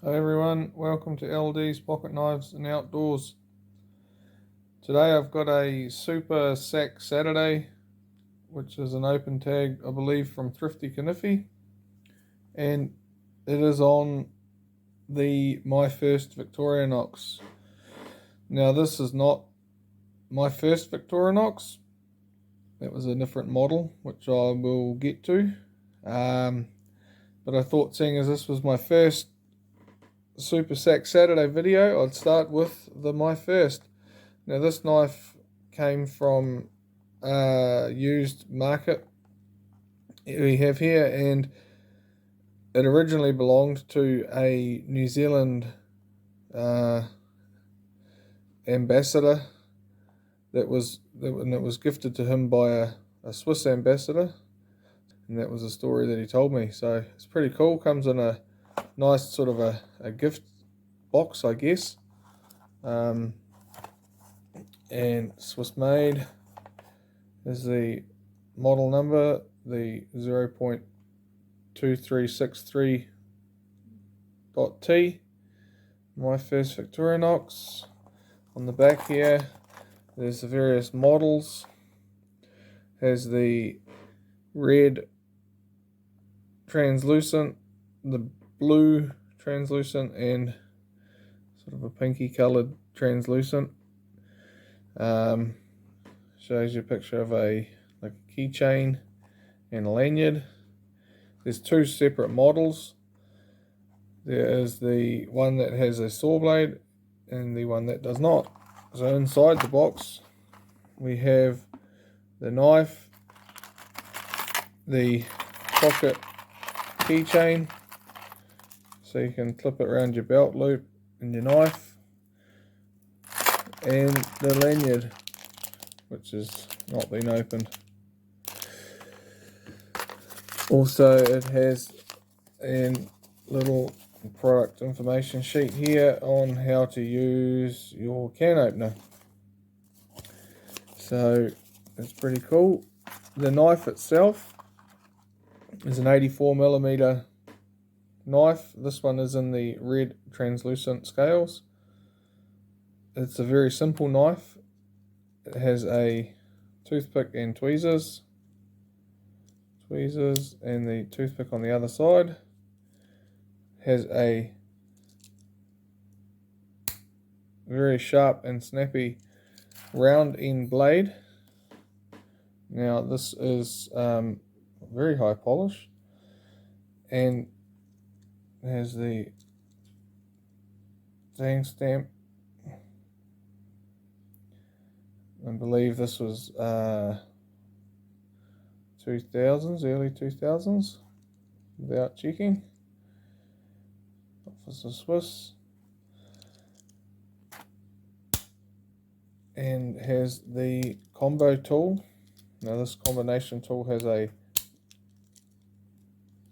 Hi everyone, welcome to LD's Pocket Knives and Outdoors. Today I've got a Super SAK Saturday, which is an open tag, I believe, from Thrifty Kniffy, and it is on the my first Victorinox. Now this is not my first Victorinox, it was a different model, which I will get to, but I thought, seeing as this was my first Super SAK Saturday video, I'd start with my first. Now this knife came from used market we have here, and it originally belonged to a New Zealand ambassador that was gifted to him by a Swiss ambassador, and that was a story that he told me. So it's pretty cool. Comes in a nice sort of a gift box, I guess, and Swiss made. Is the model number, the 0.2363.T, my first Victorinox. On the back here there's the various models. Has the red translucent, the blue translucent, and sort of a pinky coloured translucent. Shows you a picture of a keychain and a lanyard. There's two separate models. There is the one that has a saw blade and the one that does not. So inside the box we have the knife, the pocket keychain, so you can clip it around your belt loop, and your knife, and the lanyard, which has not been opened. Also, it has a little product information sheet here on how to use your can opener. So it's pretty cool. The knife itself is an 84mm knife. This one is in the red translucent scales. It's a very simple knife. It has a toothpick and tweezers, and the toothpick on the other side. Has a very sharp and snappy round end blade. Now this is very high polish, and has the dang stamp. I believe this was 2000s, early 2000s, without checking. Officer Swiss. And has the combo tool. Now this combination tool has a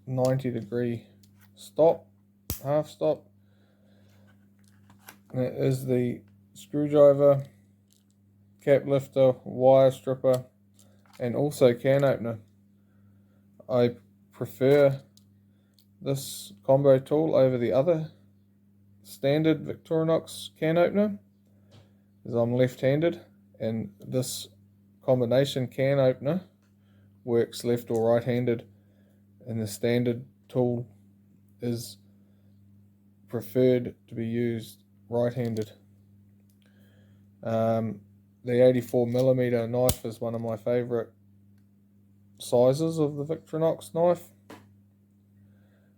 90-degree stop, half stop. And it is the screwdriver, cap lifter, wire stripper, and also can opener. I prefer this combo tool over the other standard Victorinox can opener, as I'm left-handed, and this combination can opener works left or right-handed, and the standard tool is preferred to be used right-handed. The 84mm knife is one of my favourite sizes of the Victorinox knife.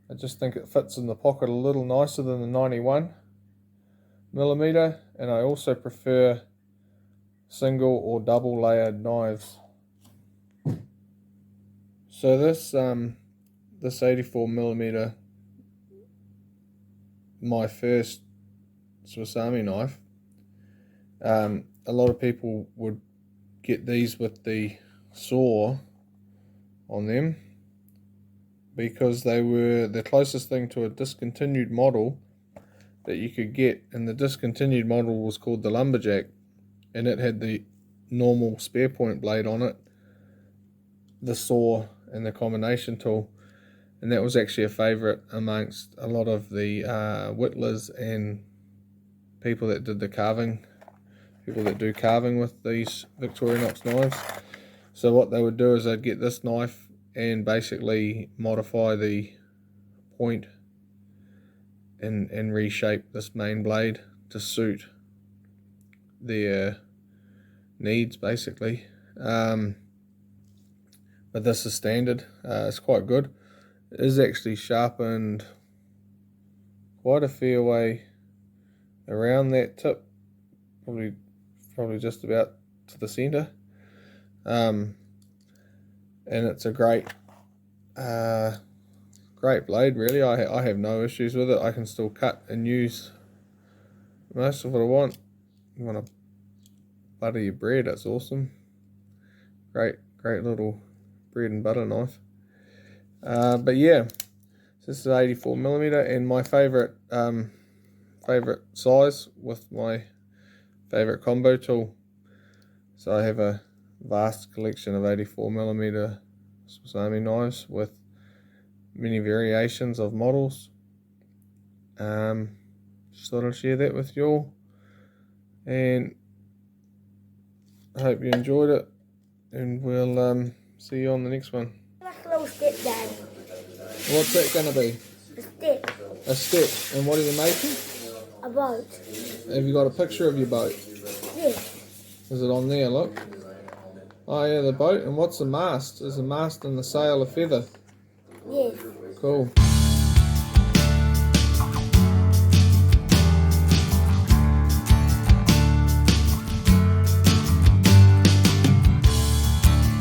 I just think it fits in the pocket a little nicer than the 91mm, and I also prefer single or double layered knives. So this 84mm, my first Swiss Army knife, a lot of people would get these with the saw on them, because they were the closest thing to a discontinued model that you could get, and the discontinued model was called the Lumberjack, and it had the normal spare point blade on it, the saw, and the combination tool. and that was actually a favourite amongst a lot of the whittlers and people that did the carving, people that do carving with these Victorinox knives. So what they would do is they'd get this knife and basically modify the point and reshape this main blade to suit their needs, basically. But this is standard. It's quite good. It is actually sharpened quite a fair way around that tip, probably just about to the center. And it's a great blade, really. I have no issues with it. I can still cut and use most of what I want. You want to butter your bread, that's awesome. Great little bread and butter knife. But yeah, this is 84mm, and my favorite size with my favorite combo tool. So I have a vast collection of 84mm Swiss Army knives with many variations of models. Just thought I'd share that with you all, and I hope you enjoyed it, and we'll see you on the next one. Like a little stick, Dad. What's that going to be? A stick. A stick. And what are you making? A boat. Have you got a picture of your boat? Yes. Is it on there? Look. Oh yeah, the boat. And what's the mast? Is the mast and the sail a feather? Yes. Cool.